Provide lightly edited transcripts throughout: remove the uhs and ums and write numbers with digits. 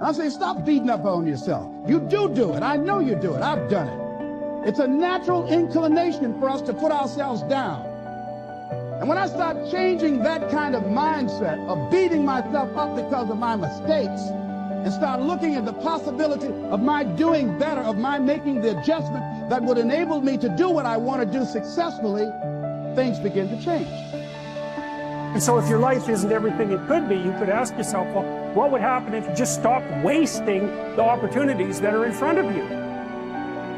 I'm saying stop beating up on yourself. You do it. I know you do it. I've done it. It's a natural inclination for us to put ourselves down. And when I start changing that kind of mindset of beating myself up because of my mistakes and start looking at the possibility of my doing better, of my making the adjustment that would enable me to do what I want to do successfully, things begin to change. And so if your life isn't everything it could be, you could ask yourself, well, what would happen if you just stopped wasting the opportunities that are in front of you?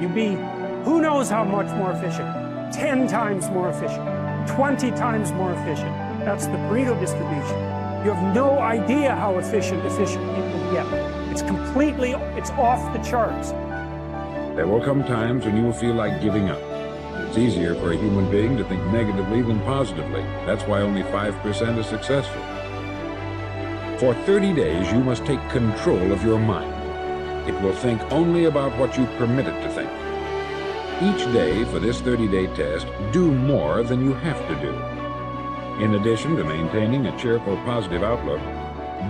You'd be, who knows how much more efficient? 10 times more efficient, 20 times more efficient. That's the Pareto distribution. You have no idea how efficient you can get. It's off the charts. There will come times when you will feel like giving up. It's easier for a human being to think negatively than positively. That's why only 5% is successful. For 30 days, you must take control of your mind. It will think only about what you permit it to think. Each day for this 30-day test, do more than you have to do. In addition to maintaining a cheerful, positive outlook,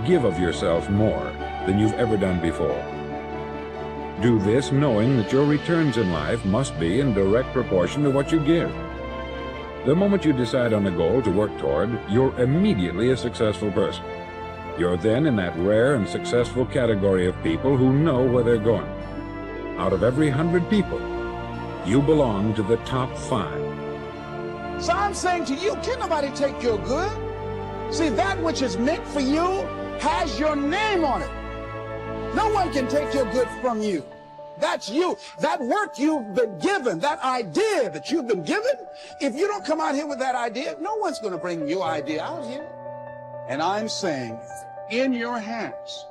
give of yourself more than you've ever done before. Do this knowing that your returns in life must be in direct proportion to what you give. The moment you decide on a goal to work toward, you're immediately a successful person. You're then in that rare and successful category of people who know where they're going. Out of every 100 people, you belong to the top 5. So I'm saying to you, can't nobody take your good. See, that which is meant for you has your name on it. No one can take your good from you. That's you. That work you've been given, that idea that you've been given, if you don't come out here with that idea, no one's going to bring your idea out here. And I'm saying, in your hands,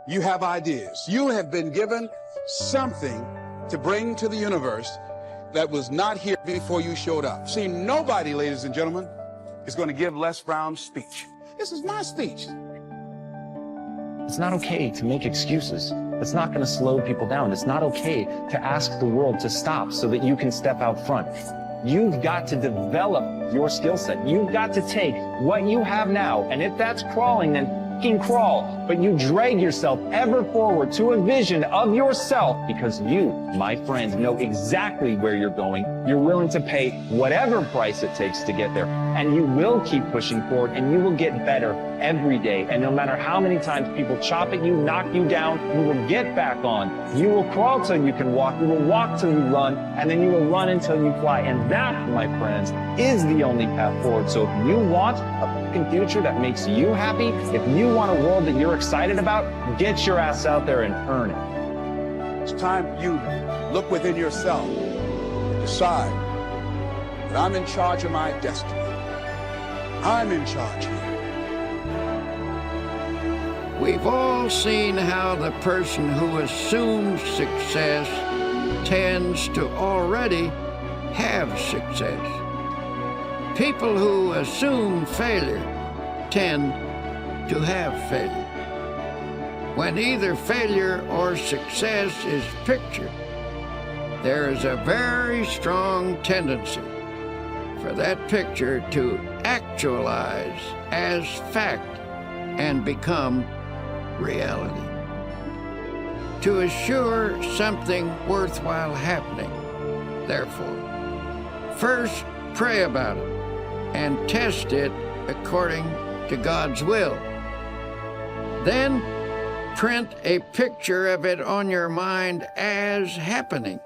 you have ideas. You have been given something to bring to the universe that was not here before you showed up. See, nobody, ladies and gentlemen, is going to give Les Brown's speech. This is my speech. It's not okay to make excuses. It's not going to slow people down. It's not okay to ask the world to stop so that you can step out front. You've got to develop your skill set. You've got to take what you have now, and if that's crawling, then fucking crawl. But you drag yourself ever forward to a vision of yourself because you, my friend, know exactly where you're going. You're willing to pay whatever price it takes to get there, and you will keep pushing forward, and you will get better every day. And no matter how many times people chop at you, knock you down, you will get back on. You will crawl till you can walk. You will walk till you run, and then you will run until you fly. And that, my friends, is the only path forward. So if you want a fucking future that makes you happy, if you want a world that you're excited about, get your ass out there and earn it. It's time for you to look within yourself and decide that I'm in charge of my destiny. I'm in charge here. We've all seen how the person who assumes success tends to already have success. People who assume failure tend to have failure. When either failure or success is pictured, there is a very strong tendency for that picture to actualize as fact and become reality. To assure something worthwhile happening, therefore, first pray about it and test it according to God's will. Then print a picture of it on your mind as happening,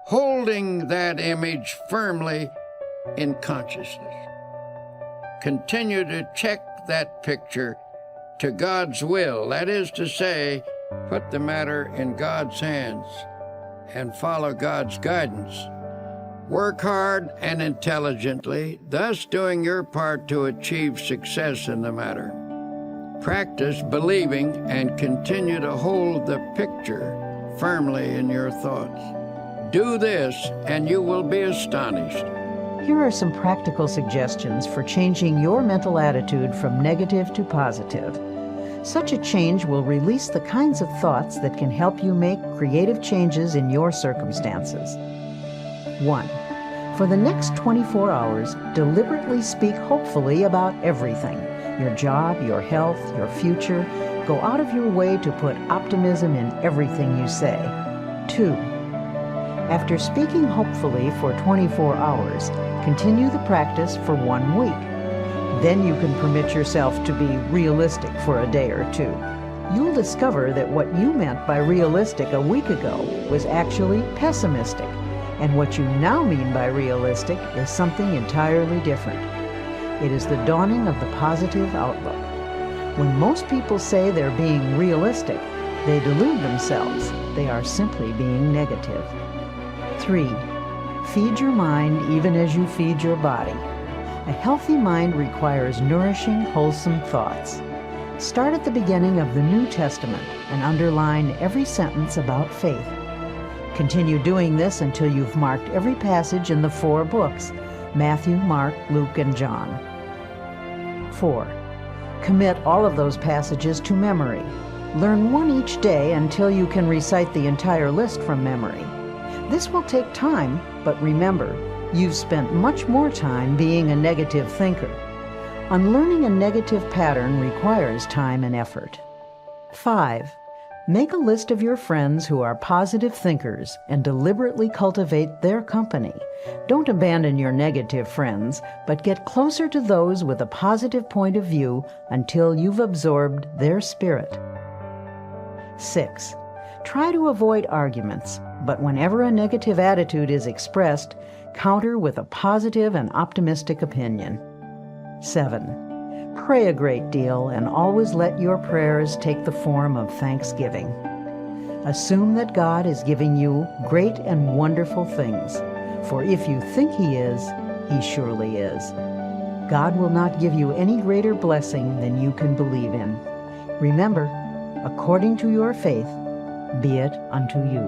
holding that image firmly in consciousness. Continue to check that picture to God's will, that is to say, put the matter in God's hands and follow God's guidance. Work hard and intelligently, thus doing your part to achieve success in the matter. Practice believing and continue to hold the picture firmly in your thoughts. Do this and you will be astonished. Here are some practical suggestions for changing your mental attitude from negative to positive. Such a change will release the kinds of thoughts that can help you make creative changes in your circumstances. 1. For the next 24 hours, deliberately speak hopefully about everything: your job, your health, your future. Go out of your way to put optimism in everything you say. 2. After speaking hopefully for 24 hours, continue the practice for 1 week. Then you can permit yourself to be realistic for a day or two. You'll discover that what you meant by realistic a week ago was actually pessimistic, and what you now mean by realistic is something entirely different. It is the dawning of the positive outlook. When most people say they're being realistic, they delude themselves. They are simply being negative. 3. Feed your mind even as you feed your body. A healthy mind requires nourishing, wholesome thoughts. Start at the beginning of the New Testament and underline every sentence about faith. Continue doing this until you've marked every passage in the 4 books: Matthew, Mark, Luke, and John. 4. Commit all of those passages to memory. Learn one each day until you can recite the entire list from memory. This will take time, but remember, you've spent much more time being a negative thinker. Unlearning a negative pattern requires time and effort. 5. Make a list of your friends who are positive thinkers and deliberately cultivate their company. Don't abandon your negative friends, but get closer to those with a positive point of view until you've absorbed their spirit. 6. Try to avoid arguments, but whenever a negative attitude is expressed, counter with a positive and optimistic opinion. 7. Pray a great deal and always let your prayers take the form of thanksgiving. Assume that God is giving you great and wonderful things, for if you think He is, He surely is. God will not give you any greater blessing than you can believe in. Remember, according to your faith, be it unto you.